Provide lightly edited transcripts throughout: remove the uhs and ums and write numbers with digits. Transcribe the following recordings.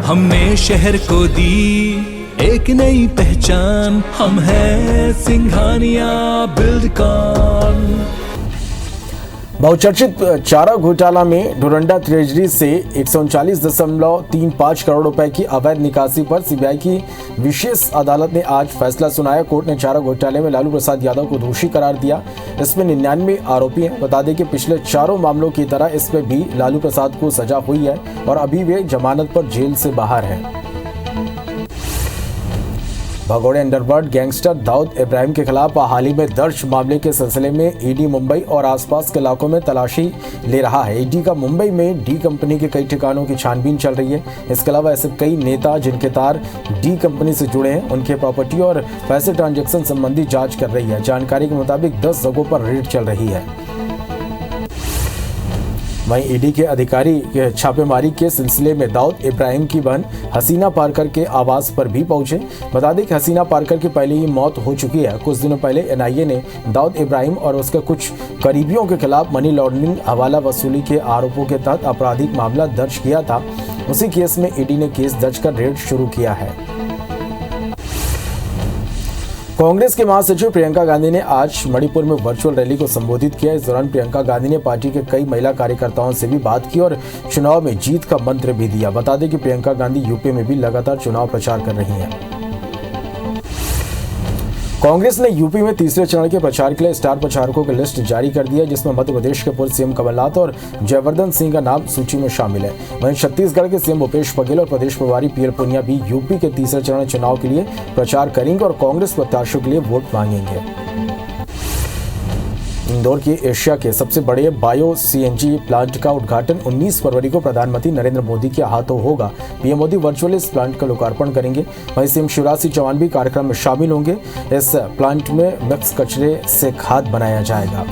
हमने शहर को दी एक नई पहचान, हम हैं सिंघानिया बिल्डकॉन। बहुचर्चित चारा घोटाला में डोरंडा ट्रेजरी से 139.35 करोड़ रुपए की अवैध निकासी पर सीबीआई की विशेष अदालत ने आज फैसला सुनाया। कोर्ट ने चारा घोटाले में लालू प्रसाद यादव को दोषी करार दिया। इसमें 99 आरोपी हैं। बता दें कि पिछले चारों मामलों की तरह इसमें भी लालू प्रसाद को सजा हुई है और अभी वे जमानत पर जेल से बाहर हैं। भगोड़े अंडरवर्ल्ड गैंगस्टर दाऊद इब्राहिम के खिलाफ हाल ही में दर्ज मामले के सिलसिले में ईडी मुंबई और आसपास के इलाकों में तलाशी ले रहा है। ईडी का मुंबई में डी कंपनी के कई ठिकानों की छानबीन चल रही है। इसके अलावा ऐसे कई नेता जिनके तार डी कंपनी से जुड़े हैं, उनके प्रॉपर्टी और पैसे ट्रांजैक्शन संबंधी जांच कर रही है। जानकारी के मुताबिक 10 जगहों पर रेड चल रही है। वहीं ईडी के अधिकारी छापेमारी के सिलसिले में दाऊद इब्राहिम की बहन हसीना पारकर के आवास पर भी पहुंचे। बता दें कि हसीना पारकर की पहले ही मौत हो चुकी है। कुछ दिनों पहले एनआईए ने दाऊद इब्राहिम और उसके कुछ करीबियों के खिलाफ मनी लॉन्ड्रिंग, हवाला वसूली के आरोपों के तहत आपराधिक मामला दर्ज किया था। उसी केस में ईडी ने केस दर्ज कर रेड शुरू किया है। कांग्रेस के महासचिव प्रियंका गांधी ने आज मणिपुर में वर्चुअल रैली को संबोधित किया। इस दौरान प्रियंका गांधी ने पार्टी के कई महिला कार्यकर्ताओं से भी बात की और चुनाव में जीत का मंत्र भी दिया। बता दें कि प्रियंका गांधी यूपी में भी लगातार चुनाव प्रचार कर रही हैं। कांग्रेस ने यूपी में तीसरे चरण के प्रचार के लिए स्टार प्रचारकों की लिस्ट जारी कर दी है, जिसमें मध्य प्रदेश के पूर्व सीएम कमलनाथ और जयवर्धन सिंह का नाम सूची में शामिल है। वहीं छत्तीसगढ़ के सीएम भूपेश बघेल और प्रदेश प्रभारी पीएल पुनिया भी यूपी के तीसरे चरण चुनाव के लिए प्रचार करेंगे और कांग्रेस प्रत्याशियों के लिए वोट मांगेंगे। इंदौर के एशिया के सबसे बड़े बायो सीएनजी प्लांट का उद्घाटन 19 फरवरी को प्रधानमंत्री नरेंद्र मोदी के हाथों होगा। पीएम मोदी वर्चुअली इस प्लांट का लोकार्पण करेंगे। वहीं सीएम शिवराज सिंह चौहान भी कार्यक्रम में शामिल होंगे। इस प्लांट में मिक्स कचरे से खाद बनाया जाएगा।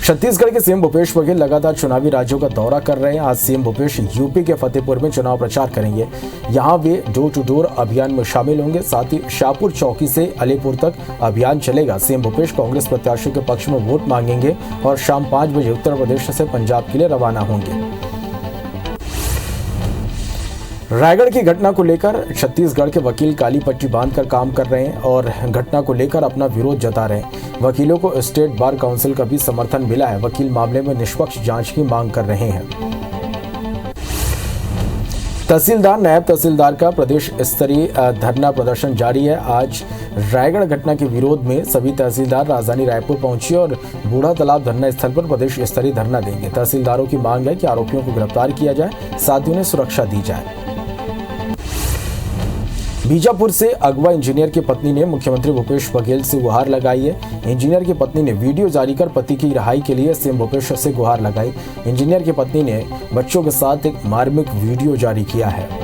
छत्तीसगढ़ के सीएम भूपेश बघेल लगातार चुनावी राज्यों का दौरा कर रहे हैं। आज सीएम भूपेश यूपी के फतेहपुर में चुनाव प्रचार करेंगे। यहां वे डोर टू डोर अभियान में शामिल होंगे। साथ ही शाहपुर चौकी से अलीपुर तक अभियान चलेगा। सीएम भूपेश कांग्रेस प्रत्याशियों के पक्ष में वोट मांगेंगे और शाम 5 बजे उत्तर प्रदेश से पंजाब के लिए रवाना होंगे। रायगढ़ की घटना को लेकर छत्तीसगढ़ के वकील काली पट्टी बांधकर काम कर रहे हैं और घटना को लेकर अपना विरोध जता रहे हैं। वकीलों को स्टेट बार काउंसिल का भी समर्थन मिला है। वकील मामले में निष्पक्ष जांच की मांग कर रहे हैं। तहसीलदार, नायब तहसीलदार का प्रदेश स्तरीय धरना प्रदर्शन जारी है। आज रायगढ़ घटना के विरोध में सभी तहसीलदार राजधानी रायपुर पहुंचे और बूढ़ा तालाब धरना स्थल पर प्रदेश स्तरीय धरना देंगे। तहसीलदारों की मांग है कि आरोपियों को गिरफ्तार किया जाए, साथ ही उन्हें सुरक्षा दी जाए। बीजापुर से अगवा इंजीनियर की पत्नी ने मुख्यमंत्री भूपेश बघेल से गुहार लगाई है। इंजीनियर की पत्नी ने वीडियो जारी कर पति की रिहाई के लिए सीएम भूपेश से गुहार लगाई। इंजीनियर की पत्नी ने बच्चों के साथ एक मार्मिक वीडियो जारी किया है।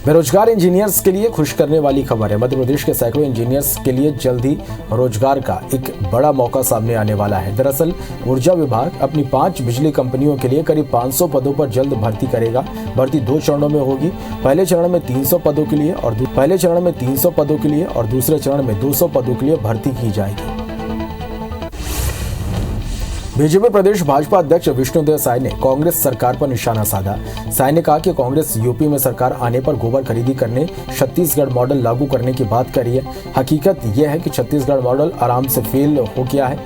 बेरोजगार इंजीनियर्स के लिए खुश करने वाली खबर है। मध्य प्रदेश के सैकड़ों इंजीनियर्स के लिए जल्द ही रोजगार का एक बड़ा मौका सामने आने वाला है। दरअसल ऊर्जा विभाग अपनी 5 बिजली कंपनियों के लिए करीब 500 पदों पर जल्द भर्ती करेगा। भर्ती 2 चरणों में होगी। पहले चरण में 300 पदों के लिए और दूसरे चरण में 200 पदों के लिए भर्ती की जाएगी। बीजेपी प्रदेश भाजपा अध्यक्ष विष्णुदेव साय ने कांग्रेस सरकार पर निशाना साधा। साय ने कहा कि कांग्रेस यूपी में सरकार आने पर गोबर खरीदी करने, छत्तीसगढ़ मॉडल लागू करने की बात कर रही है। हकीकत यह है कि छत्तीसगढ़ मॉडल आराम से फेल हो गया है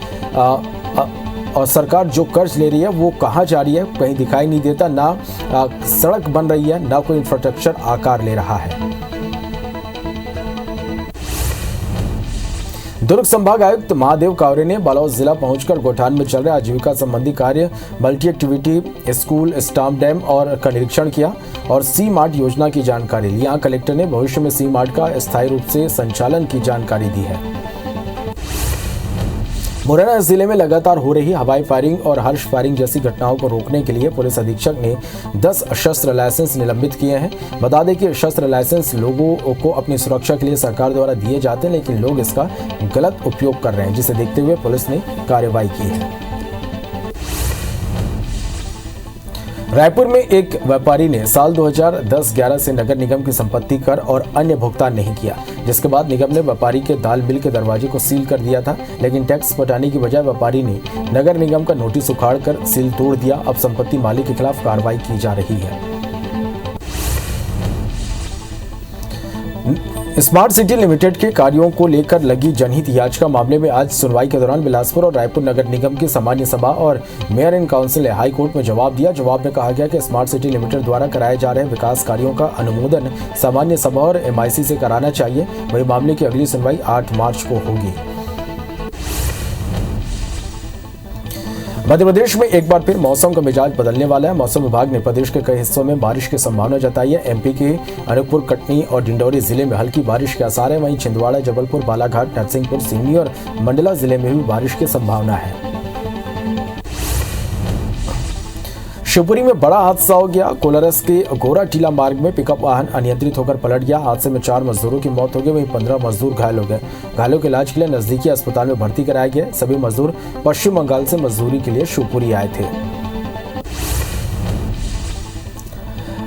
और सरकार जो कर्ज ले रही है वो कहाँ जा रही है कहीं दिखाई नहीं देता। ना सड़क बन रही है, ना कोई इंफ्रास्ट्रक्चर आकार ले रहा है। दुर्ग संभाग आयुक्त महादेव कावरे ने बालोद जिला पहुंचकर गोठान में चल रहे आजीविका संबंधी कार्य, multi activity school, stamp dam और का निरीक्षण किया और सी मार्ट योजना की जानकारी ली। यहाँ कलेक्टर ने भविष्य में सी मार्ट का स्थायी रूप से संचालन की जानकारी दी है। मुरैना जिले में लगातार हो रही हवाई फायरिंग और हर्ष फायरिंग जैसी घटनाओं को रोकने के लिए पुलिस अधीक्षक ने 10 शस्त्र लाइसेंस निलंबित किए हैं। बता दें कि शस्त्र लाइसेंस लोगों को अपनी सुरक्षा के लिए सरकार द्वारा दिए जाते हैं, लेकिन लोग इसका गलत उपयोग कर रहे हैं, जिसे देखते हुए पुलिस ने कार्रवाई की है। रायपुर में एक व्यापारी ने साल 2010-11 से नगर निगम की संपत्ति कर और अन्य भुगतान नहीं किया, जिसके बाद निगम ने व्यापारी के दाल मिल के दरवाजे को सील कर दिया था। लेकिन टैक्स पटाने की बजाय व्यापारी ने नगर निगम का नोटिस उखाड़कर सील तोड़ दिया। अब संपत्ति मालिक के खिलाफ कार्रवाई की जा रही है। स्मार्ट सिटी लिमिटेड के कार्यों को लेकर लगी जनहित याचिका मामले में आज सुनवाई के दौरान बिलासपुर और रायपुर नगर निगम की सामान्य सभा और मेयर इन काउंसिल ने हाई कोर्ट में जवाब दिया। जवाब में कहा गया कि स्मार्ट सिटी लिमिटेड द्वारा कराए जा रहे विकास कार्यों का अनुमोदन सामान्य सभा और MIC से कराना चाहिए। वही मामले की अगली सुनवाई 8 मार्च को होगी। मध्य प्रदेश में एक बार फिर मौसम का मिजाज बदलने वाला है। मौसम विभाग ने प्रदेश के कई हिस्सों में बारिश की संभावना जताई है। MP के अनूपपुर, कटनी और डिंडौरी जिले में हल्की बारिश के आसार है। वहीं छिंदवाड़ा, जबलपुर, बालाघाट, नरसिंहपुर, सिवनी और मंडला जिले में भी बारिश की संभावना है। शिवपुरी में बड़ा हादसा हो गया। कोलारस के गोरा टीला मार्ग में पिकअप वाहन अनियंत्रित होकर पलट गया। हादसे में 4 मजदूरों की मौत हो गई, वहीं 15 मजदूर घायल हो गए। घायलों के इलाज के लिए नजदीकी अस्पताल में भर्ती कराया गया। सभी मजदूर पश्चिम बंगाल से मजदूरी के लिए शिवपुरी आए थे।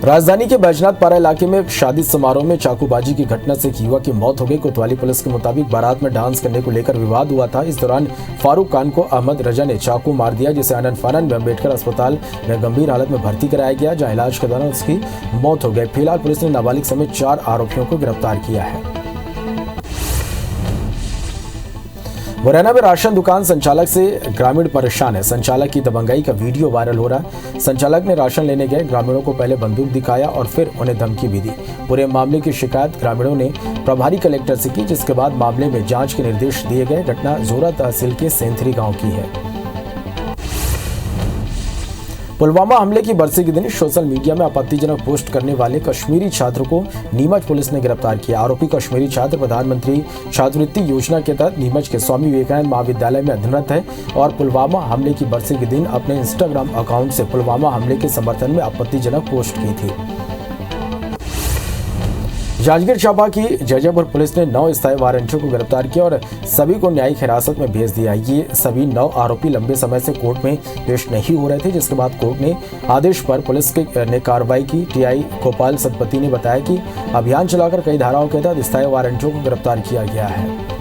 राजधानी के बैजनाथ पारा इलाके में एक शादी समारोह में चाकूबाजी की घटना से एक युवक की मौत हो गई। कोतवाली पुलिस के मुताबिक बारात में डांस करने को लेकर विवाद हुआ था। इस दौरान फारूक खान को अहमद रजा ने चाकू मार दिया, जिसे आनंद फानन में अम्बेडकर अस्पताल में गंभीर हालत में भर्ती कराया गया, जहां इलाज के दौरान उसकी मौत हो गई। फिलहाल पुलिस ने नाबालिग समेत 4 आरोपियों को गिरफ्तार किया है। मुरैना में राशन दुकान संचालक से ग्रामीण परेशान है। संचालक की दबंगाई का वीडियो वायरल हो रहा है। संचालक ने राशन लेने गए ग्रामीणों को पहले बंदूक दिखाया और फिर उन्हें धमकी भी दी। पूरे मामले की शिकायत ग्रामीणों ने प्रभारी कलेक्टर से की, जिसके बाद मामले में जांच के निर्देश दिए गए। घटना जोरा तहसील के सेंथरी गांव की है। पुलवामा हमले की बरसी के दिन सोशल मीडिया में आपत्तिजनक पोस्ट करने वाले कश्मीरी छात्र को नीमच पुलिस ने गिरफ्तार किया। आरोपी कश्मीरी छात्र प्रधानमंत्री छात्रवृत्ति योजना के तहत नीमच के स्वामी विवेकानंद महाविद्यालय में अध्ययनरत है और पुलवामा हमले की बरसी के दिन अपने इंस्टाग्राम अकाउंट से पुलवामा हमले के समर्थन में आपत्तिजनक पोस्ट की थी। जांजगीर चांपा की जयजयपुर पुलिस ने 9 स्थायी वारंटियों को गिरफ्तार किया और सभी को न्यायिक हिरासत में भेज दिया। ये सभी 9 आरोपी लंबे समय से कोर्ट में पेश नहीं हो रहे थे, जिसके बाद कोर्ट ने आदेश पर पुलिस ने कार्रवाई की। TI गोपाल सतपति ने बताया कि अभियान चलाकर कई धाराओं के तहत स्थायी वारंटियों को गिरफ्तार किया गया है।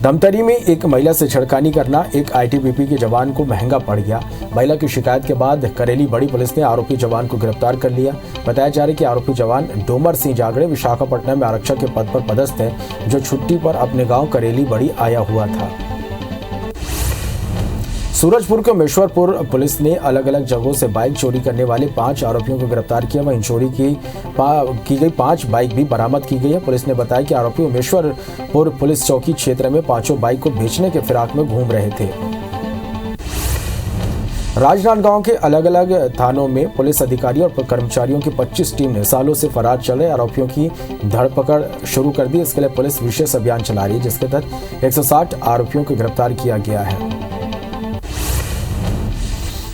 धमतरी में एक महिला से छेड़खानी करना एक ITBP के जवान को महंगा पड़ गया। महिला की शिकायत के बाद करेली बड़ी पुलिस ने आरोपी जवान को गिरफ्तार कर लिया। बताया जा रहा है कि आरोपी जवान डोमर सिंह जागड़े विशाखापट्टनम में आरक्षक के पद पर पदस्थ है, जो छुट्टी पर अपने गांव करेली बड़ी आया हुआ था। सूरजपुर के मेश्वरपुर पुलिस ने अलग अलग जगहों से बाइक चोरी करने वाले 5 आरोपियों को गिरफ्तार किया। वहीं चोरी की गई 5 बाइक भी बरामद की गई है। पुलिस ने बताया कि आरोपी मेश्वरपुर पुलिस चौकी क्षेत्र में 5 बाइक को बेचने के फिराक में घूम रहे थे। राजनांदगांव के अलग अलग थानों में पुलिस अधिकारी और कर्मचारियों की 25 टीम ने सालों से फरार चल रहे आरोपियों की धरपकड़ शुरू कर दी। इसके लिए पुलिस विशेष अभियान चला रही है, जिसके तहत 160 आरोपियों को गिरफ्तार किया गया है।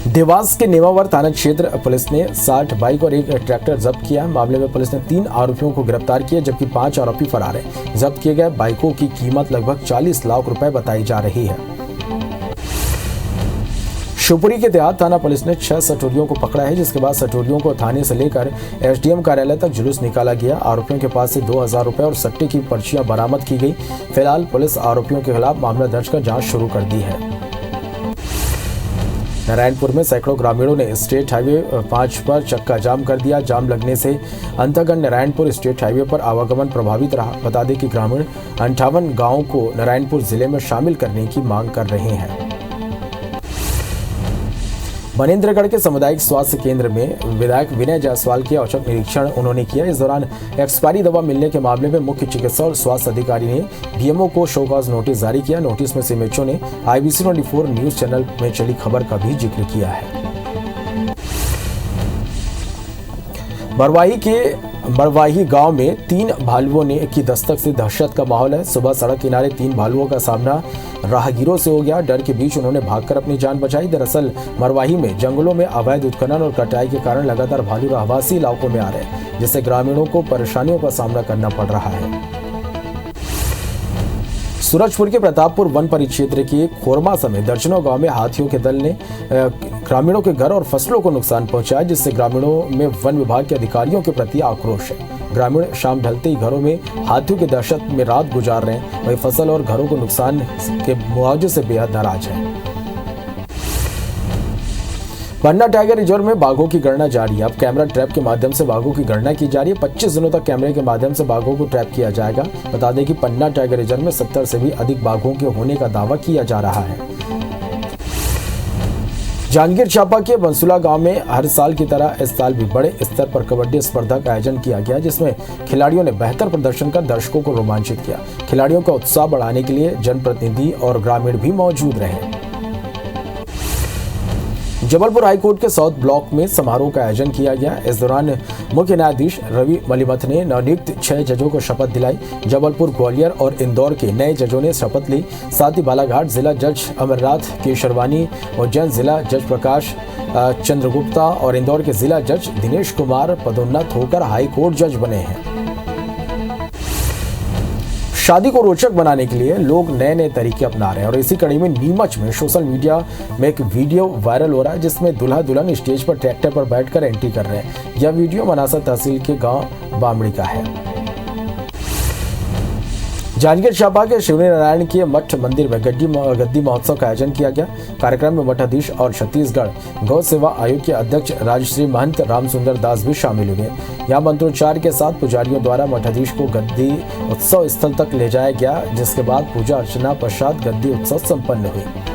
देवास के नेमावर थाना क्षेत्र पुलिस ने 60 बाइक और एक ट्रैक्टर जब्त किया। मामले में पुलिस ने 3 आरोपियों को गिरफ्तार किया, जबकि 5 आरोपी फरार हैं। जब्त किए गए बाइकों की कीमत लगभग 40 लाख रुपए बताई जा रही है। शिवपुरी के देहात थाना पुलिस ने 6 सटोरियों को पकड़ा है, जिसके बाद सटोरियों को थाने से लेकर SDM कार्यालय तक जुलूस निकाला गया। आरोपियों के पास से 2000 रुपए और सट्टे की पर्चियां बरामद की गई। फिलहाल पुलिस आरोपियों के खिलाफ मामला दर्ज कर जांच शुरू कर दी है। नारायणपुर में सैकड़ों ग्रामीणों ने स्टेट हाईवे 5 पर चक्का जाम कर दिया। जाम लगने से अंतरगढ़ नारायणपुर स्टेट हाईवे पर आवागमन प्रभावित रहा। बता दें कि ग्रामीण 58 गांवों को नारायणपुर जिले में शामिल करने की मांग कर रहे हैं। मनेंद्रगढ़ के सामुदायिक स्वास्थ्य केंद्र में विधायक विनय जायसवाल के औचक निरीक्षण उन्होंने किया। इस दौरान एक्सपायरी दवा मिलने के मामले में मुख्य चिकित्सा और स्वास्थ्य अधिकारी ने BMO को शो कॉज नोटिस जारी किया। नोटिस में CMHO ने IBC 24 न्यूज चैनल में चली खबर का भी जिक्र किया है। मरवाही गांव में 3 भालुओं की दस्तक से दहशत का माहौल है। सुबह सड़क किनारे 3 भालुओं का सामना राहगीरों से हो गया। डर के बीच उन्होंने भागकर अपनी जान बचाई। दरअसल मरवाही में जंगलों में अवैध उत्खनन और कटाई के कारण लगातार भालू रहवासी इलाकों में आ रहे हैं, जिससे ग्रामीणों को परेशानियों का सामना करना पड़ रहा है। सूरजपुर के प्रतापपुर वन परिक्षेत्र के खोरमा समेत दर्जनों गांव में हाथियों के दल ने ग्रामीणों के घर और फसलों को नुकसान पहुंचाया, जिससे ग्रामीणों में वन विभाग के अधिकारियों के प्रति आक्रोश है। ग्रामीण शाम ढलते ही घरों में हाथियों की दहशत में रात गुजार रहे हैं, वही फसल और घरों को नुकसान के मुआवजे से बेहद नाराज है। पन्ना टाइगर रिजर्व में बाघों की गणना जारी है। अब कैमरा ट्रैप के माध्यम से बाघों की गणना की जा रही है। 25 दिनों तक कैमरे के माध्यम से बाघों को ट्रैप किया जाएगा। बता दें कि पन्ना टाइगर रिजर्व में 70 से भी अधिक बाघों के होने का दावा किया जा रहा है। जांजगीर चांपा के बंसुला गांव में हर साल की तरह इस साल भी बड़े स्तर पर कबड्डी स्पर्धा का आयोजन किया गया, जिसमें खिलाड़ियों ने बेहतर प्रदर्शन कर दर्शकों को रोमांचित किया। खिलाड़ियों का उत्साह बढ़ाने के लिए जनप्रतिनिधि और ग्रामीण भी मौजूद रहे। जबलपुर हाईकोर्ट के साउथ ब्लॉक में समारोह का आयोजन किया गया। इस दौरान मुख्य न्यायाधीश रवि मलिमथ ने नवनियुक्त 6 जजों को शपथ दिलाई। जबलपुर, ग्वालियर और इंदौर के नए जजों ने शपथ ली। साथ ही बालाघाट जिला जज अमरनाथ केशरवानी, उज्जैन जिला जज प्रकाश चंद्रगुप्ता और इंदौर के जिला जज दिनेश कुमार पदोन्नत होकर हाईकोर्ट जज बने हैं। शादी को रोचक बनाने के लिए लोग नए नए तरीके अपना रहे हैं और इसी कड़ी में नीमच में सोशल मीडिया में एक वीडियो वायरल हो रहा है, जिसमें दूल्हा दुल्हन स्टेज पर ट्रैक्टर पर बैठकर एंट्री कर रहे हैं। यह वीडियो मनासा तहसील के गांव बामड़ी का है। जांजगीर चांपा के शिवरी नारायण के मठ मंदिर में गद्दी महोत्सव का आयोजन किया गया। कार्यक्रम में मठाधीश और छत्तीसगढ़ गौ सेवा आयोग के अध्यक्ष राजश्री महंत रामसुंदर दास भी शामिल हुए। यहाँ मंत्रोच्चार के साथ पुजारियों द्वारा मठाधीश को गद्दी उत्सव स्थल तक ले जाया गया, जिसके बाद पूजा अर्चना पश्चात गद्दी उत्सव संपन्न हुई।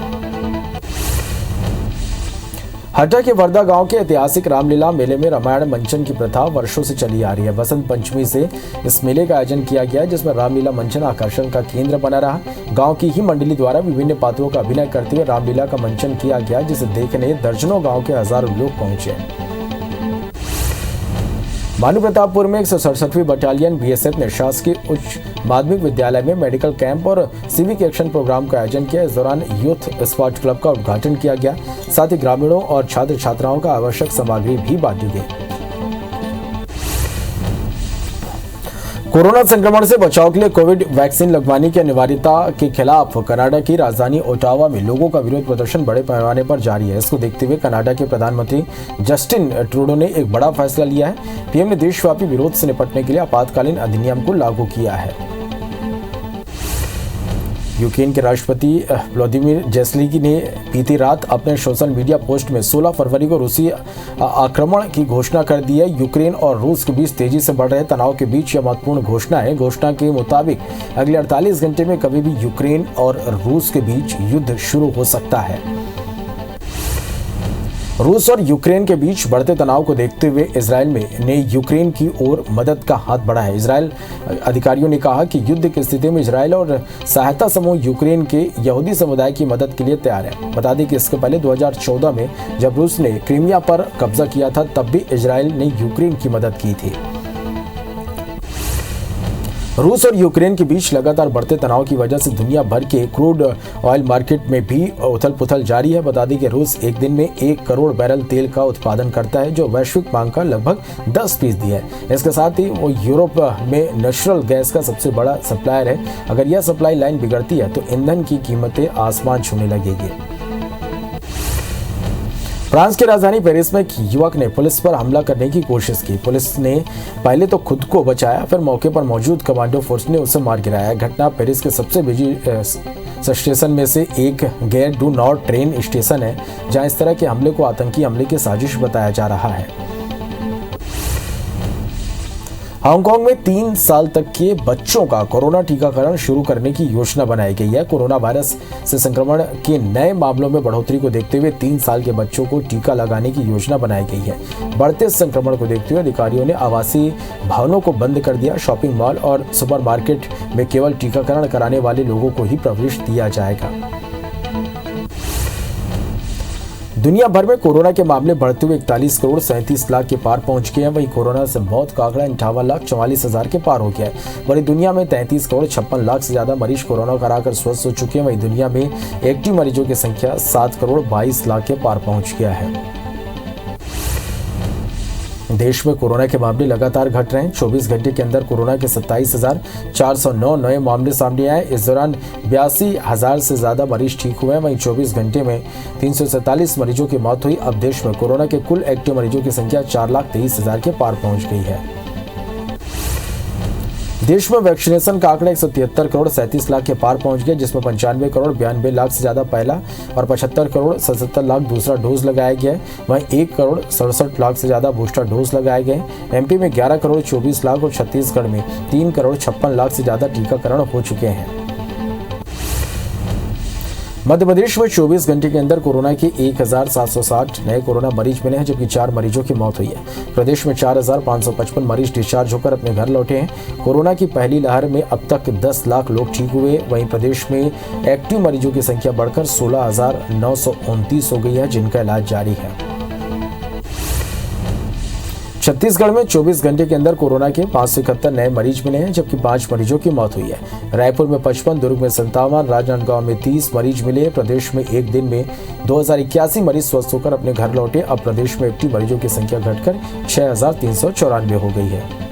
हटा के वर्धा गांव के ऐतिहासिक रामलीला मेले में रामायण मंचन की प्रथा वर्षों से चली आ रही है। बसंत पंचमी से इस मेले का आयोजन किया गया, जिसमें रामलीला मंचन आकर्षण का केंद्र बना रहा। गांव की ही मंडली द्वारा विभिन्न पात्रों का अभिनय करते हुए रामलीला का मंचन किया गया, जिसे देखने दर्जनों गाँव के हजारों लोग पहुंचे। मानू प्रतापपुर में 167वीं बटालियन बीएसएफ ने शासकीय उच्च माध्यमिक विद्यालय में मेडिकल कैंप और सिविक एक्शन प्रोग्राम का आयोजन किया। इस दौरान यूथ स्पोर्ट क्लब का उद्घाटन किया गया। साथ ही ग्रामीणों और छात्र छात्राओं का आवश्यक सामग्री भी बांटी गई। कोरोना संक्रमण से बचाव के लिए कोविड वैक्सीन लगवाने की अनिवार्यता के खिलाफ कनाडा की राजधानी ओटावा में लोगों का विरोध प्रदर्शन बड़े पैमाने पर जारी है। इसको देखते हुए कनाडा के प्रधानमंत्री जस्टिन ट्रूडो ने एक बड़ा फैसला लिया है। पीएम ने देशव्यापी विरोध से निपटने के लिए आपातकालीन अधिनियम को लागू किया है। यूक्रेन के राष्ट्रपति व्लादिमीर ज़ेलेंस्की ने बीती रात अपने सोशल मीडिया पोस्ट में 16 फरवरी को रूसी आक्रमण की घोषणा कर दी है। यूक्रेन और रूस के बीच तेजी से बढ़ रहे तनाव के बीच यह महत्वपूर्ण घोषणा है। घोषणा के मुताबिक अगले 48 घंटे में कभी भी यूक्रेन और रूस के बीच युद्ध शुरू हो सकता है। रूस और यूक्रेन के बीच बढ़ते तनाव को देखते हुए इजराइल ने यूक्रेन की ओर मदद का हाथ बढ़ाया है। इजराइल अधिकारियों ने कहा कि युद्ध की स्थिति में इजराइल और सहायता समूह यूक्रेन के यहूदी समुदाय की मदद के लिए तैयार है। बता दें कि इसके पहले 2014 में जब रूस ने क्रीमिया पर कब्जा किया था, तब भी इजराइल ने यूक्रेन की मदद की थी। रूस और यूक्रेन के बीच लगातार बढ़ते तनाव की वजह से दुनिया भर के क्रूड ऑयल मार्केट में भी उथल पुथल जारी है। बता दें कि रूस एक दिन में 1 करोड़ बैरल तेल का उत्पादन करता है, जो वैश्विक मांग का लगभग 10% है। इसके साथ ही वो यूरोप में नेचुरल गैस का सबसे बड़ा सप्लायर है। अगर यह सप्लाई लाइन बिगड़ती है तो ईंधन की कीमतें आसमान छूने लगेगी। फ्रांस की राजधानी पेरिस में एक युवक ने पुलिस पर हमला करने की कोशिश की। पुलिस ने पहले तो खुद को बचाया, फिर मौके पर मौजूद कमांडो फोर्स ने उसे मार गिराया। घटना पेरिस के सबसे बिजी स्टेशन में से एक गैर डू नॉट ट्रेन स्टेशन है, जहां इस तरह के हमले को आतंकी हमले की साजिश बताया जा रहा है। हांगकांग में 3 साल तक के बच्चों का कोरोना टीकाकरण शुरू करने की योजना बनाई गई है। कोरोना वायरस से संक्रमण के नए मामलों में बढ़ोतरी को देखते हुए 3 साल के बच्चों को टीका लगाने की योजना बनाई गई है। बढ़ते संक्रमण को देखते हुए अधिकारियों ने आवासीय भवनों को बंद कर दिया। शॉपिंग मॉल और सुपरमार्केट में केवल टीकाकरण कराने वाले लोगों को ही प्रवेश दिया जाएगा। दुनिया भर में कोरोना के मामले बढ़ते हुए 41 करोड़ 37 लाख के पार पहुंच गए हैं। वहीं कोरोना से मौत का आंकड़ा 58,44,000 के पार हो गया है। वहीं दुनिया में 33 करोड़ 56 लाख से ज्यादा मरीज कोरोना कराकर स्वस्थ हो चुके हैं। वहीं दुनिया में एक्टिव मरीजों की संख्या 7 करोड़ 22 लाख के पार पहुंच गया है। देश में कोरोना के मामले लगातार घट रहे हैं। 24 घंटे के अंदर कोरोना के 27,409 नए मामले सामने आए। इस दौरान 82,000 से ज्यादा मरीज ठीक हुए हैं। वहीं 24 घंटे में 347 मरीजों की मौत हुई। अब देश में कोरोना के कुल एक्टिव मरीजों की संख्या 4,23,000 के पार पहुंच गई है। देश में वैक्सीनेशन का आंकड़ा 173 करोड़ 37 लाख के पार पहुंच गया, जिसमें 95 करोड़ 92 लाख से ज्यादा पहला और 75 करोड़ 77 लाख दूसरा डोज लगाया गया है। वहीं 1 करोड़ 67 लाख से ज्यादा बूस्टर डोज लगाए गए। एमपी में 11 करोड़ 24 लाख और छत्तीसगढ़ में 3 करोड़ 56 लाख से ज्यादा टीकाकरण हो चुके हैं। मध्य प्रदेश में 24 घंटे के अंदर कोरोना के 1,760 नए कोरोना मरीज मिले हैं, जबकि 4 मरीजों की मौत हुई है। प्रदेश में 4,555 मरीज डिस्चार्ज होकर अपने घर लौटे हैं। कोरोना की पहली लहर में अब तक 10 लाख लोग ठीक हुए। वहीं प्रदेश में एक्टिव मरीजों की संख्या बढ़कर 16,929 हो गई है, जिनका इलाज जारी है। छत्तीसगढ़ में 24 घंटे के अंदर कोरोना के 571 नए मरीज मिले हैं, जबकि 5 मरीजों की मौत हुई है। रायपुर में 55, दुर्ग में 57, राजनांदगांव में 30 मरीज मिले। प्रदेश में एक दिन में 2,081 मरीज स्वस्थ होकर अपने घर लौटे। अब प्रदेश में एक्टिव मरीजों की संख्या घटकर 6,394 हो गई है।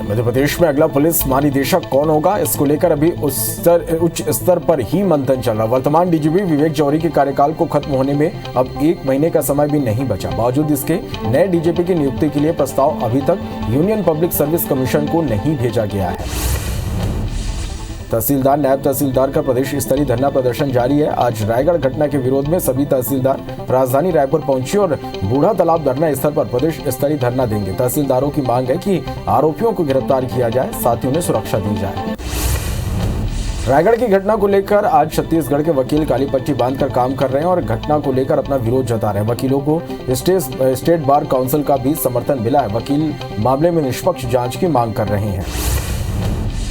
मध्य प्रदेश में अगला पुलिस महानिदेशक कौन होगा, इसको लेकर अभी उच्च स्तर पर ही मंथन चल रहा। वर्तमान डीजीपी विवेक जौहरी के कार्यकाल को खत्म होने में अब 1 महीने का समय भी नहीं बचा। बावजूद इसके नए डीजीपी की नियुक्ति के लिए प्रस्ताव अभी तक यूनियन पब्लिक सर्विस कमीशन को नहीं भेजा गया है। तहसीलदार नायब तहसीलदार का प्रदेश स्तरीय धरना प्रदर्शन जारी है। आज रायगढ़ घटना के विरोध में सभी तहसीलदार राजधानी रायपुर पहुंचे और बूढ़ा तालाब धरना स्थल पर प्रदेश स्तरीय धरना देंगे। तहसीलदारों की मांग है कि आरोपियों को गिरफ्तार किया जाए, साथ ही उन्हें सुरक्षा दी जाए। रायगढ़ की घटना को लेकर आज छत्तीसगढ़ के वकील काली पट्टी बांधकर काम कर रहे हैं और घटना को लेकर अपना विरोध जता रहे हैं। वकीलों को स्टेट बार काउंसिल का भी समर्थन मिला है। वकील मामले में निष्पक्ष जांच की मांग कर रहे हैं।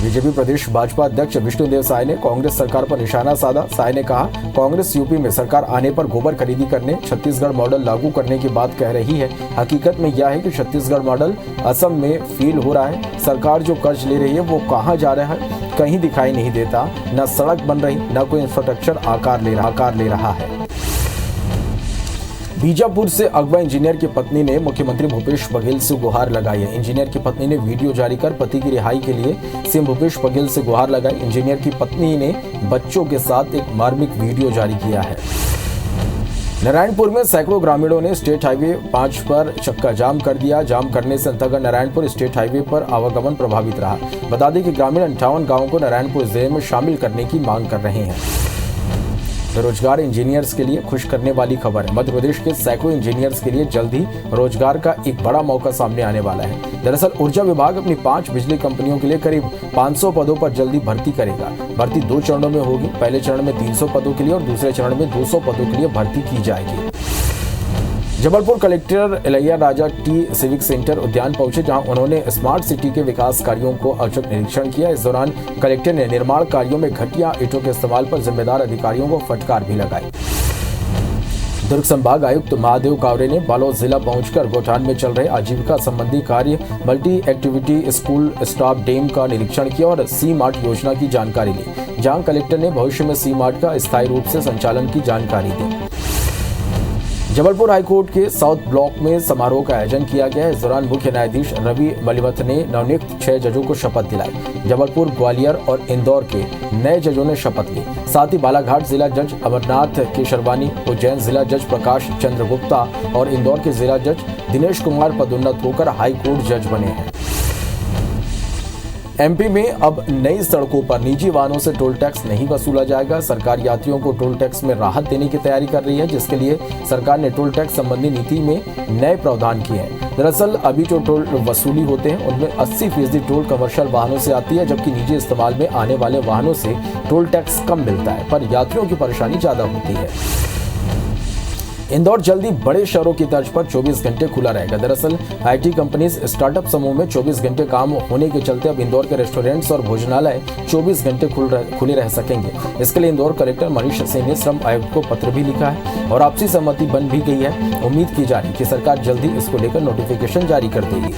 बीजेपी प्रदेश भाजपा अध्यक्ष विष्णुदेव साय ने कांग्रेस सरकार पर निशाना साधा। साय ने कहा, कांग्रेस यूपी में सरकार आने पर गोबर खरीदी करने, छत्तीसगढ़ मॉडल लागू करने की बात कह रही है। हकीकत में यह है कि छत्तीसगढ़ मॉडल असम में फेल हो रहा है। सरकार जो कर्ज ले रही है वो कहाँ जा रहा है, कहीं दिखाई नहीं देता। न सड़क बन रही, न कोई इंफ्रास्ट्रक्चर आकार ले रहा है। बीजापुर से अगवा इंजीनियर की पत्नी ने मुख्यमंत्री भूपेश बघेल से गुहार लगाई है। इंजीनियर की पत्नी ने वीडियो जारी कर पति की रिहाई के लिए सीएम भूपेश बघेल से गुहार लगाई। इंजीनियर की पत्नी ने बच्चों के साथ एक मार्मिक वीडियो जारी किया है। नारायणपुर में सैकड़ों ग्रामीणों ने स्टेट हाईवे 5 पर चक्का जाम कर दिया। जाम करने से अंतर्गत नारायणपुर स्टेट हाईवे पर आवागमन प्रभावित रहा। बता दें कि ग्रामीण 58 गाँवों को नारायणपुर जिले में शामिल करने की मांग कर रहे हैं। बेरोजगार इंजीनियर्स के लिए खुश करने वाली खबर है। मध्य प्रदेश के सैकड़ों इंजीनियर्स के लिए जल्द ही रोजगार का एक बड़ा मौका सामने आने वाला है। दरअसल ऊर्जा विभाग अपनी 5 बिजली कंपनियों के लिए करीब 500 पदों पर जल्दी भर्ती करेगा। भर्ती 2 चरणों में होगी। पहले चरण में 300 पदों के लिए और दूसरे चरण में 200 पदों के लिए भर्ती की जाएगी। Jabalpur collector Ilaiya Raja T civic centre उद्यान पहुंचे, जहां उन्होंने स्मार्ट सिटी के विकास कार्यों को औचक निरीक्षण किया। इस दौरान कलेक्टर ने निर्माण कार्यों में घटिया ईंटों के इस्तेमाल पर जिम्मेदार अधिकारियों को फटकार भी लगाई। दुर्ग संभाग आयुक्त महादेव कावरे ने बालोद जिला पहुंचकर गोठान में चल रहे आजीविका संबंधी कार्य, multi activity school staff dam का निरीक्षण किया और सी मार्ट योजना की जानकारी ली, जहां कलेक्टर ने भविष्य में सी मार्ट का स्थायी रूप से संचालन की जानकारी दी। जबलपुर हाईकोर्ट के साउथ ब्लॉक में समारोह का आयोजन किया गया। इस दौरान मुख्य न्यायाधीश रवि मलिवथ ने नवनियुक्त 6 जजों को शपथ दिलाई। जबलपुर, ग्वालियर और इंदौर के नए जजों ने शपथ ली। साथ ही बालाघाट जिला जज अमरनाथ केशरवानी, उज्जैन जिला जज प्रकाश चंद्र गुप्ता और इंदौर के जिला जज दिनेश कुमार पदोन्नत होकर हाईकोर्ट जज बने हैं। एमपी में अब नई सड़कों पर निजी वाहनों से टोल टैक्स नहीं वसूला जाएगा। सरकार यात्रियों को टोल टैक्स में राहत देने की तैयारी कर रही है, जिसके लिए सरकार ने टोल टैक्स संबंधी नीति में नए प्रावधान किए हैं। दरअसल अभी जो टोल वसूली होते हैं उनमें 80% टोल कमर्शियल वाहनों से आती है, जबकि निजी इस्तेमाल में आने वाले वाहनों से टोल टैक्स कम मिलता है, पर यात्रियों की परेशानी ज्यादा होती है। इंदौर जल्दी बड़े शहरों की तर्ज पर 24 घंटे खुला रहेगा। दरअसल आईटी कंपनीज स्टार्टअप समूह में 24 घंटे काम होने के चलते अब इंदौर के रेस्टोरेंट्स और भोजनालय 24 घंटे खुले रह सकेंगे। इसके लिए इंदौर कलेक्टर मनीष सिंह ने श्रम आयुक्त को पत्र भी लिखा है और आपसी सहमति बन भी गई है। उम्मीद की जा रही है कि सरकार जल्दी इसको लेकर नोटिफिकेशन जारी कर देगी।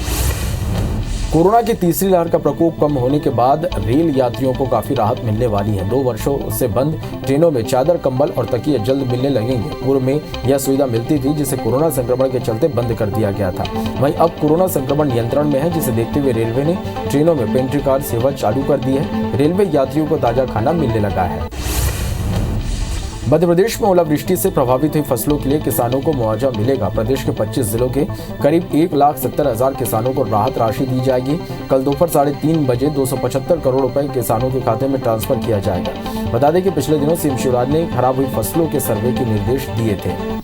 कोरोना की तीसरी लहर का प्रकोप कम होने के बाद रेल यात्रियों को काफी राहत मिलने वाली है। 2 वर्षों से बंद ट्रेनों में चादर, कंबल और तकिए जल्द मिलने लगेंगे। पूर्व में यह सुविधा मिलती थी, जिसे कोरोना संक्रमण के चलते बंद कर दिया गया था। वहीं अब कोरोना संक्रमण नियंत्रण में है, जिसे देखते हुए रेलवे ने ट्रेनों में पेंट्री कार सेवा चालू कर दी है। रेलवे यात्रियों को ताजा खाना मिलने लगा है। मध्य प्रदेश में ओलावृष्टि से प्रभावित हुई फसलों के लिए किसानों को मुआवजा मिलेगा। प्रदेश के 25 जिलों के करीब 1,70,000 किसानों को राहत राशि दी जाएगी। कल दोपहर 3:30 बजे 275 करोड़ रुपए किसानों के खाते में ट्रांसफर किया जाएगा। बता दें कि पिछले दिनों सीएम शिवराज ने खराब हुई फसलों के सर्वे के निर्देश दिए थे।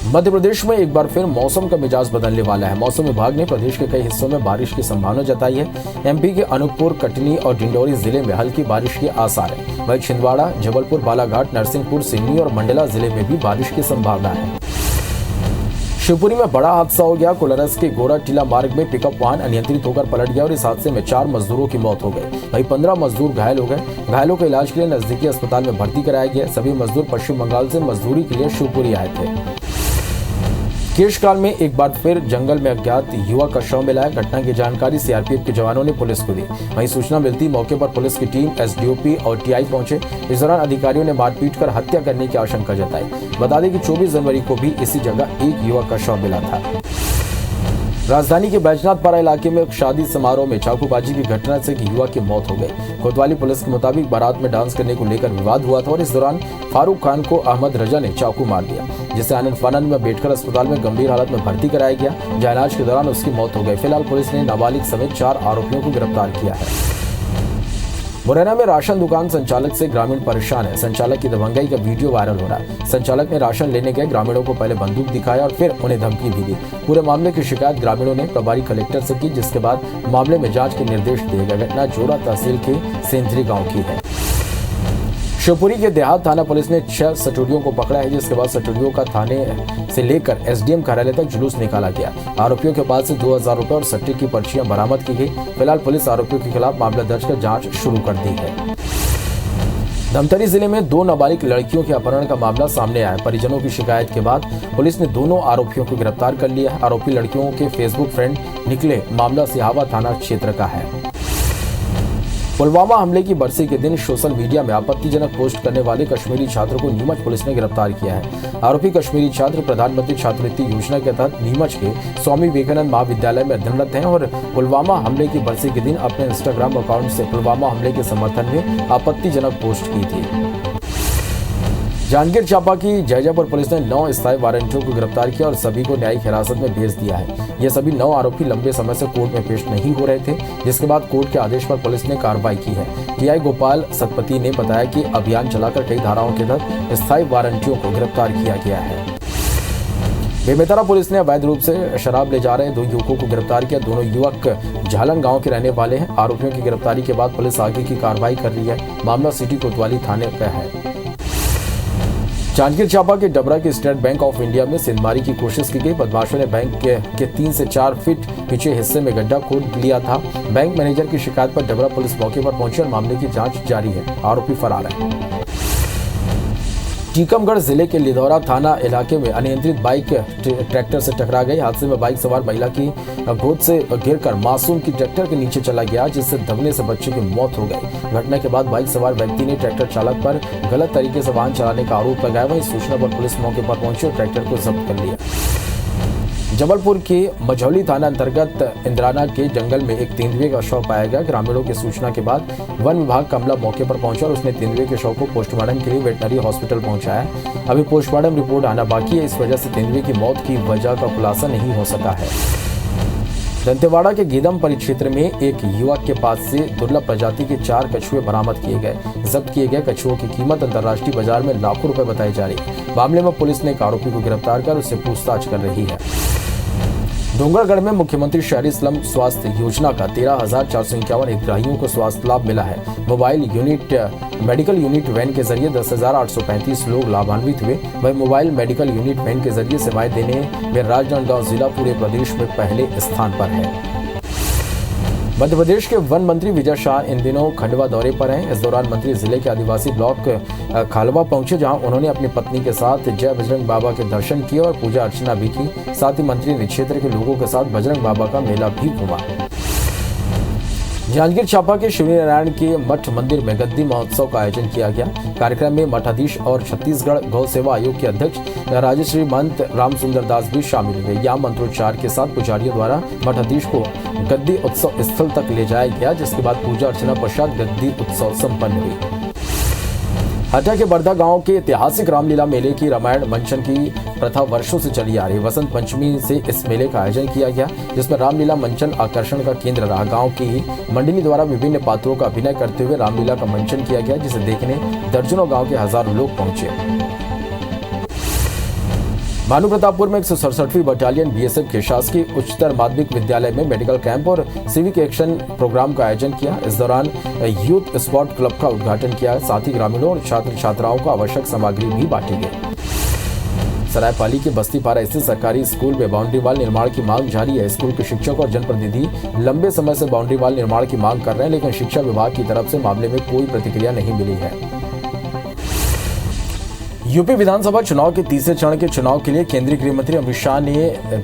मध्य प्रदेश में एक बार फिर मौसम का मिजाज बदलने वाला है। मौसम विभाग ने प्रदेश के कई हिस्सों में बारिश की संभावना जताई है। एमपी के अनूपपुर, कटनी और डिंडौरी जिले में हल्की बारिश के आसार है। वहीं छिंदवाड़ा, जबलपुर, बालाघाट, नरसिंहपुर, सिवनी और मंडला जिले में भी बारिश की संभावना है। शिवपुरी में बड़ा हादसा हो गया। कोलारस के गोरा टीला मार्ग में पिकअप वाहन अनियंत्रित होकर पलट गया और इस हादसे में 4 मजदूरों की मौत हो गई। वहीं 15 मजदूर घायल हो गए। घायलों को इलाज के लिए नजदीकी अस्पताल में भर्ती कराया गया। सभी मजदूर पश्चिम बंगाल से मजदूरी के लिए शिवपुरी आए थे। केशकाल में एक बार फिर जंगल में अज्ञात युवक का शव मिला है। घटना की जानकारी सीआरपीएफ के जवानों ने पुलिस को दी। वहीं सूचना मिलती मौके पर पुलिस की टीम, एसडीओपी और टीआई पहुंचे। इस दौरान अधिकारियों ने मारपीट कर हत्या करने की आशंका जताई। बता दें कि 24 जनवरी को भी इसी जगह एक युवक का शव मिला था। राजधानी के बैजनाथपारा इलाके में एक शादी समारोह में चाकूबाजी की घटना से एक युवक की मौत हो गई। कोतवाली पुलिस के मुताबिक बारात में डांस करने को लेकर विवाद हुआ था और इस दौरान फारूक खान को अहमद रजा ने चाकू मार दिया, जिसे आनंद फानंद में बैठकर अस्पताल में गंभीर हालत में भर्ती कराया गया, जहां इलाज के दौरान उसकी मौत हो गई। फिलहाल पुलिस ने नाबालिग समेत 4 आरोपियों को गिरफ्तार किया है। मुरैना में राशन दुकान संचालक से ग्रामीण परेशान है। संचालक की दबंगाई का वीडियो वायरल हो रहा है। संचालक ने राशन लेने गए ग्रामीणों को पहले बंदूक दिखाया और फिर उन्हें धमकी भी दी। पूरे मामले की शिकायत ग्रामीणों ने प्रभारी कलेक्टर से की, जिसके बाद मामले में जांच के निर्देश दिए गए। घटना जोरा तहसील के सेंधरी गाँव की है। शिवपुरी के देहात थाना पुलिस ने 6 सटोरियों को पकड़ा है, जिसके बाद सटोरियों का थाने से लेकर एसडीएम कार्यालय तक जुलूस निकाला गया। आरोपियों के पास से 2000 रुपए और सट्टे की पर्चियां बरामद की गई। फिलहाल पुलिस आरोपियों के खिलाफ मामला दर्ज कर जांच शुरू कर दी है। धमतरी जिले में 2 नाबालिग लड़कियों के अपहरण का मामला सामने आया। परिजनों की शिकायत के बाद पुलिस ने दोनों आरोपियों को गिरफ्तार कर लिया है। आरोपी लड़कियों के फेसबुक फ्रेंड निकले। मामला सिहावा थाना क्षेत्र का है। पुलवामा हमले की बरसी के दिन सोशल मीडिया में आपत्तिजनक पोस्ट करने वाले कश्मीरी छात्र को नीमच पुलिस ने गिरफ्तार किया है। आरोपी कश्मीरी छात्र प्रधानमंत्री छात्रवृत्ति योजना के तहत नीमच के स्वामी विवेकानंद महाविद्यालय में अध्ययनरत हैं और पुलवामा हमले की बरसी के दिन अपने इंस्टाग्राम अकाउंट से पुलवामा हमले के समर्थन में आपत्तिजनक पोस्ट की थी। जांजगीर चांपा की जैजापुर पुलिस ने 9 स्थायी वारंटियों को गिरफ्तार किया और सभी को न्यायिक हिरासत में भेज दिया है। ये सभी 9 आरोपी लंबे समय से कोर्ट में पेश नहीं हो रहे थे, जिसके बाद कोर्ट के आदेश पर पुलिस ने कार्रवाई की है। टीआई गोपाल सतपति ने बताया कि अभियान चलाकर कई धाराओं के तहत स्थायी वारंटियों को गिरफ्तार किया गया है। बेमेतरा पुलिस ने अवैध रूप से शराब ले जा रहे 2 युवकों को गिरफ्तार किया। दोनों युवक झालन गांव के रहने वाले हैं। आरोपियों की गिरफ्तारी के बाद पुलिस आगे की कार्रवाई कर रही है। मामला सिटी कोतवाली थाने का है। जांजगीर चांपा के डबरा के स्टेट बैंक ऑफ इंडिया में सिंधमारी की कोशिश की गई। बदमाशों ने बैंक के 3 से 4 फीट पीछे हिस्से में गड्ढा खोद लिया था। बैंक मैनेजर की शिकायत पर डबरा पुलिस मौके पर पहुंची और मामले की जांच जारी है। आरोपी फरार है। टीकमगढ़ जिले के लिधौरा थाना इलाके में अनियंत्रित बाइक ट्रैक्टर से टकरा गई। हादसे में बाइक सवार महिला की गोद से गिरकर मासूम की ट्रैक्टर के नीचे चला गया, जिससे दबने से बच्चे की मौत हो गई। घटना के बाद बाइक सवार व्यक्ति ने ट्रैक्टर चालक पर गलत तरीके से वाहन चलाने का आरोप लगाया। वहीं सूचना पर पुलिस मौके पर पहुंची और ट्रैक्टर को जब्त कर लिया। जबलपुर के मझौली थाना अंतर्गत इंद्राना के जंगल में एक तेंदुए का शव पाया गया। ग्रामीणों की सूचना के बाद वन विभाग का अमला मौके पर पहुंचा और उसने तेंदुए के शव को पोस्टमार्टम के लिए वेटनरी हॉस्पिटल पहुंचाया। अभी पोस्टमार्टम रिपोर्ट आना बाकी है। इस वजह से तेंदुए की मौत की वजह का खुलासा नहीं हो सका है। दंतेवाड़ा के गीदम परिक्षेत्र में एक युवक के पास से दुर्लभ प्रजाति के 4 कछुए बरामद किए गए। जब्त किए गए कछुओं की कीमत अंतर्राष्ट्रीय बाजार में लाखों रुपए बताई जा रही है। मामले में पुलिस ने एक आरोपी को गिरफ्तार कर उससे पूछताछ कर रही है। डोंगरगढ़ में मुख्यमंत्री शहरी स्लम स्वास्थ्य योजना का 13,451 हितग्राहियों को स्वास्थ्य लाभ मिला है। Mobile unit medical unit van के जरिए 10,835 लोग लाभान्वित हुए। वहीं मोबाइल मेडिकल यूनिट वैन के जरिए सेवाएं देने में राजनांदगांव जिला पूरे प्रदेश में पहले स्थान पर है। मध्य प्रदेश के वन मंत्री विजय शाह इन दिनों खंडवा दौरे पर हैं। इस दौरान मंत्री जिले के आदिवासी ब्लॉक खालवा पहुंचे, जहां उन्होंने अपनी पत्नी के साथ जय बजरंग बाबा के दर्शन किए और पूजा अर्चना भी की। साथ ही मंत्री ने क्षेत्र के लोगों के साथ बजरंग बाबा का मेला भी घूमा। जांजगीर चांपा के शिवरी नारायण के मठ मंदिर में गद्दी महोत्सव का आयोजन किया गया। कार्यक्रम में मठाधीश और छत्तीसगढ़ गौ सेवा आयोग के अध्यक्ष राजश्री महंत राम सुंदर दास भी शामिल हुए। यहाँ मंत्रोच्चार के साथ पुजारियों द्वारा मठाधीश को गद्दी उत्सव स्थल तक ले जाया गया, जिसके बाद पूजा अर्चना पश्चात गद्दी उत्सव संपन्न हुई। हटा के बरधा गांव के ऐतिहासिक रामलीला मेले की रामायण मंचन की प्रथा वर्षों से चली आ रही। वसंत पंचमी से इस मेले का आयोजन किया गया, जिसमें रामलीला मंचन आकर्षण का केंद्र रहा। गांव की मंडली द्वारा विभिन्न पात्रों का अभिनय करते हुए रामलीला का मंचन किया गया, जिसे देखने दर्जनों गांव के हजारों लोग पहुंचे। भानु प्रतापपुर में 167वीं बटालियन बीएसएफ के शासकीय उच्चतर माध्यमिक विद्यालय में मेडिकल कैंप और सिविक एक्शन प्रोग्राम का आयोजन किया। इस दौरान यूथ स्पोर्ट क्लब का उद्घाटन किया। साथ ही ग्रामीणों और छात्र छात्राओं को आवश्यक सामग्री भी बांटी गई। सरायपाली के बस्तीपारा स्थित सरकारी स्कूल में बाउंड्री वाल निर्माण की मांग जारी है। स्कूल के शिक्षक और जनप्रतिनिधि लंबे समय से बाउंड्री वाल निर्माण की मांग कर रहे हैं, लेकिन शिक्षा विभाग की तरफ से मामले में कोई प्रतिक्रिया नहीं मिली है। यूपी विधानसभा चुनाव के तीसरे चरण के चुनाव के लिए केंद्रीय गृह मंत्री अमित शाह ने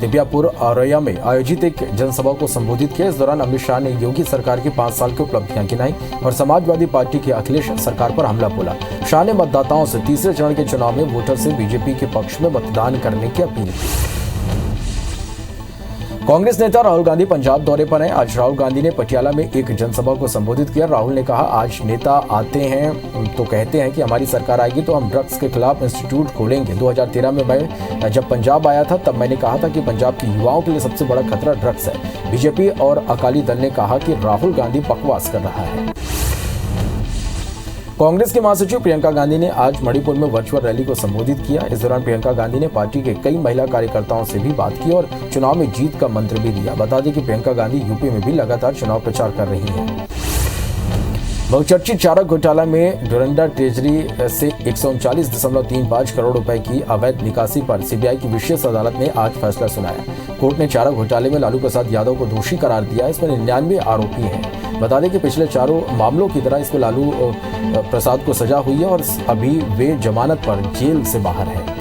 दिव्यापुर औरैया में आयोजित एक जनसभा को संबोधित किया। इस दौरान अमित शाह ने योगी सरकार की 5 साल की उपलब्धियां गिनाई और समाजवादी पार्टी की अखिलेश सरकार पर हमला बोला। शाह ने मतदाताओं से तीसरे चरण के चुनाव में वोटर से बीजेपी के पक्ष में मतदान करने की अपील की। कांग्रेस नेता राहुल गांधी पंजाब दौरे पर हैं। आज राहुल गांधी ने पटियाला में एक जनसभा को संबोधित किया। राहुल ने कहा, आज नेता आते हैं तो कहते हैं कि हमारी सरकार आएगी तो हम ड्रग्स के खिलाफ इंस्टीट्यूट खोलेंगे। 2013 में मैं जब पंजाब आया था तब मैंने कहा था कि पंजाब के युवाओं के लिए सबसे बड़ा खतरा ड्रग्स है। बीजेपी और अकाली दल ने कहा कि राहुल गांधी बकवास कर रहा है। कांग्रेस की महासचिव प्रियंका गांधी ने आज मणिपुर में वर्चुअल रैली को संबोधित किया। इस दौरान प्रियंका गांधी ने पार्टी के कई महिला कार्यकर्ताओं से भी बात की और चुनाव में जीत का मंत्र भी दिया। बता दें कि प्रियंका गांधी यूपी में भी लगातार चुनाव प्रचार कर रही हैं। बहुचर्चित चारा घोटाला में डोरंडा ट्रेजरी से 139.35 करोड़ रुपए की अवैध निकासी पर सीबीआई की विशेष अदालत ने आज फैसला सुनाया। कोर्ट ने चारा घोटाले में लालू प्रसाद यादव को दोषी करार दिया। इसमें 99 आरोपी हैं। बता दें कि पिछले चारों मामलों की तरह इसमें लालू प्रसाद को सजा हुई है और अभी वे जमानत पर जेल से बाहर है।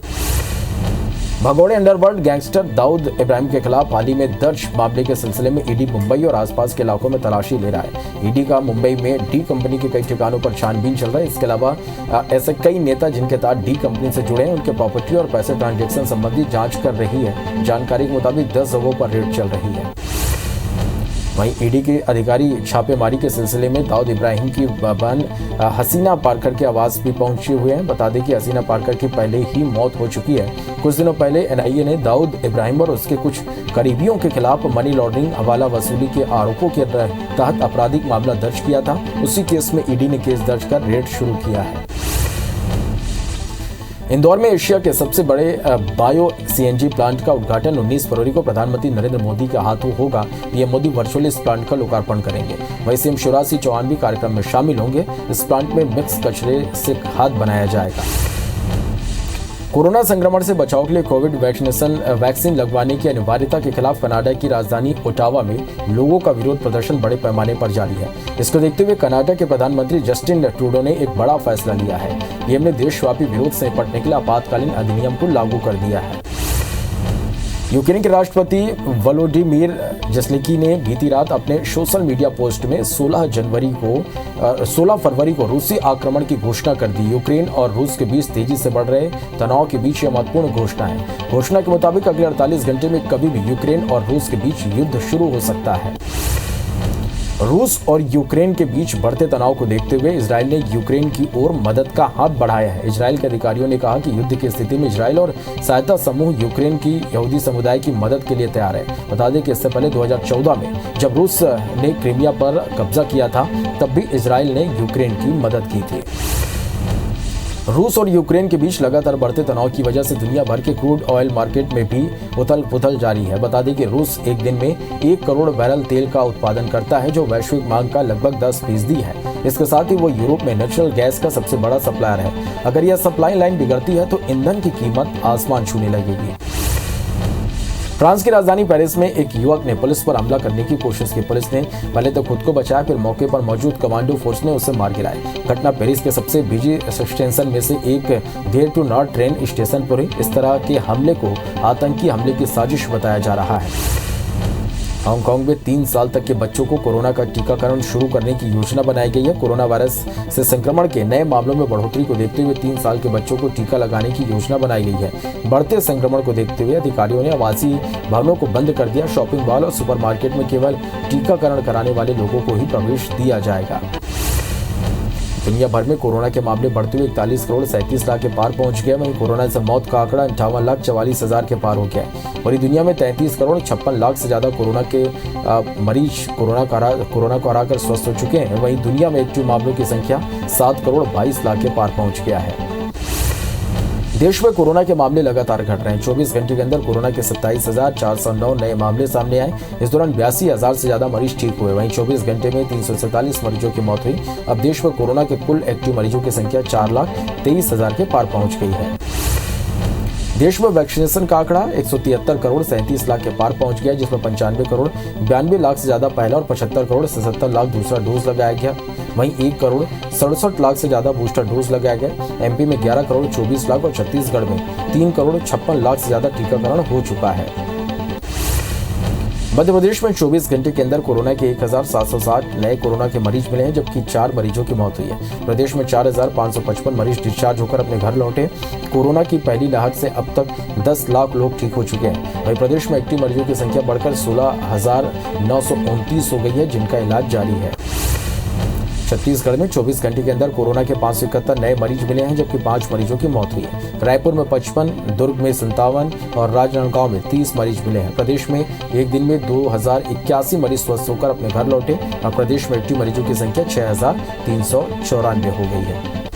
भगोड़े अंडरवर्ल्ड गैंगस्टर दाऊद इब्राहिम के खिलाफ हाल ही में दर्ज मामले के सिलसिले में ईडी मुंबई और आसपास के इलाकों में तलाशी ले रहा है। ईडी का मुंबई में डी कंपनी के कई ठिकानों पर छानबीन चल रहा है। इसके अलावा ऐसे कई नेता जिनके तहत डी कंपनी से जुड़े हैं, उनके प्रॉपर्टी और पैसे ट्रांजैक्शन संबंधी जांच कर रही है। जानकारी के मुताबिक 10 जगहों पर रेड चल रही है। वहीं ईडी के अधिकारी छापेमारी के सिलसिले में दाऊद इब्राहिम की बहन हसीना पारकर के आवास भी पहुंचे हुए हैं। बता दें कि हसीना पारकर की पहले ही मौत हो चुकी है। कुछ दिनों पहले एनआईए ने दाऊद इब्राहिम और उसके कुछ करीबियों के खिलाफ मनी लॉन्ड्रिंग, हवाला वसूली के आरोपों के तहत आपराधिक मामला दर्ज किया था। उसी केस में ईडी ने केस दर्ज कर रेड शुरू किया है। इंदौर में एशिया के सबसे बड़े बायो सीएनजी प्लांट का उद्घाटन 19 फरवरी को प्रधानमंत्री नरेंद्र मोदी के हाथों होगा। पीएम मोदी वर्चुअली इस प्लांट का लोकार्पण करेंगे। वहीं सीएम शिवराज सिंह चौहान भी कार्यक्रम में शामिल होंगे। इस प्लांट में मिक्स कचरे से खाद बनाया जाएगा। कोरोना संक्रमण से बचाव के लिए कोविड वैक्सीन लगवाने की अनिवार्यता के खिलाफ कनाडा की राजधानी ओटावा में लोगों का विरोध प्रदर्शन बड़े पैमाने पर जारी है। इसको देखते हुए कनाडा के प्रधानमंत्री जस्टिन ट्रूडो ने एक बड़ा फैसला लिया है। पीएम ने देशव्यापी विरोध से निपटने के लिए आपातकालीन अधिनियम को लागू कर दिया है। यूक्रेन के राष्ट्रपति वोलोडिमीर ज़ेलेंस्की ने बीती रात अपने सोशल मीडिया पोस्ट में 16 फरवरी को रूसी आक्रमण की घोषणा कर दी। यूक्रेन और रूस के बीच तेजी से बढ़ रहे तनाव के बीच यह महत्वपूर्ण घोषणा है। घोषणा के मुताबिक अगले 48 घंटे में कभी भी यूक्रेन और रूस के बीच युद्ध शुरू हो सकता है। रूस और यूक्रेन के बीच बढ़ते तनाव को देखते हुए इजराइल ने यूक्रेन की ओर मदद का हाथ बढ़ाया है। इजराइल के अधिकारियों ने कहा कि युद्ध की स्थिति में इजराइल और सहायता समूह यूक्रेन की यहूदी समुदाय की मदद के लिए तैयार है। बता दें कि इससे पहले 2014 में जब रूस ने क्रीमिया पर कब्जा किया था, तब भी इजराइल ने यूक्रेन की मदद की थी। रूस और यूक्रेन के बीच लगातार बढ़ते तनाव की वजह से दुनिया भर के क्रूड ऑयल मार्केट में भी उथल पुथल जारी है। बता दें कि रूस एक दिन में 1 करोड़ बैरल तेल का उत्पादन करता है, जो वैश्विक मांग का लगभग 10% है। इसके साथ ही वो यूरोप में नेचुरल गैस का सबसे बड़ा सप्लायर है। अगर यह सप्लाई लाइन बिगड़ती है तो ईंधन की कीमत आसमान छूने लगेगी। फ्रांस की राजधानी पेरिस में एक युवक ने पुलिस पर हमला करने की कोशिश की। पुलिस ने पहले तो खुद को बचाया, फिर मौके पर मौजूद कमांडो फोर्स ने उसे मार गिराया। घटना पेरिस के सबसे बिजी स्टेशन में से एक gate to north train station पर हुई। इस तरह के हमले को आतंकी हमले की साजिश बताया जा रहा है। हांगकांग में 3 साल तक के बच्चों को कोरोना का टीकाकरण शुरू करने की योजना बनाई गई है। कोरोना वायरस से संक्रमण के नए मामलों में बढ़ोतरी को देखते हुए 3 साल के बच्चों को टीका लगाने की योजना बनाई गई है। बढ़ते संक्रमण को देखते हुए अधिकारियों ने आवासीय भवनों को बंद कर दिया। शॉपिंग मॉल और सुपरमार्केट में केवल टीकाकरण कराने वाले लोगों को ही प्रवेश दिया जाएगा। दुनिया भर में कोरोना के मामले बढ़ते हुए 41 करोड़ 37 लाख के पार पहुंच गए। वहीं कोरोना से मौत का आंकड़ा 58,44,000 के पार हो गया है। पूरी दुनिया में 33 करोड़ 56 लाख से ज्यादा कोरोना के मरीज कोरोना को हराकर स्वस्थ हो चुके हैं। वहीं दुनिया में एक्टिव मामलों की संख्या 7 करोड़ 22 लाख के पार पहुंच गया है। देश में कोरोना के मामले लगातार घट रहे हैं। 24 घंटे के अंदर कोरोना के 27,409 नए मामले सामने आए। इस दौरान 82,000 से ज्यादा मरीज ठीक हुए। वहीं 24 घंटे में 347 मरीजों की मौत हुई। अब देश में कोरोना के कुल एक्टिव मरीजों की संख्या 4,23,000 के पार पहुंच गई है। देश में वैक्सीनेशन का आंकड़ा 173 करोड़ 37 लाख के पार पहुंच गया, जिसमें 95 करोड़ 92 लाख से ज्यादा पहला और 75 करोड़ 77 लाख दूसरा डोज लगाया गया। वहीं 1 करोड़ 67 लाख से ज्यादा बूस्टर डोज लगाया गया। एमपी में 11 करोड़ 24 लाख और छत्तीसगढ़ में 3 करोड़ 56 लाख से ज्यादा टीकाकरण हो चुका है। मध्य प्रदेश में 24 घंटे के अंदर कोरोना के 1,760 नए कोरोना के मरीज मिले हैं, जबकि 4 मरीजों की मौत हुई है। प्रदेश में 4,555 मरीज डिस्चार्ज होकर अपने घर लौटे। कोरोना की पहली लहर से अब तक 10 लाख लोग ठीक हो चुके हैं। वहीं प्रदेश में एक्टिव मरीजों की संख्या बढ़कर 16,929 हो गई है, जिनका इलाज जारी है। छत्तीसगढ़ में 24 घंटे के अंदर कोरोना के 571 नए मरीज मिले हैं, जबकि 5 मरीजों की मौत हुई है। रायपुर में 55, दुर्ग में 57 और राजनांदगांव में 30 मरीज मिले हैं। प्रदेश में एक दिन में 2,081 मरीज स्वस्थ होकर अपने घर लौटे और प्रदेश में एक्टिव मरीजों की संख्या 6,394 हो गई है।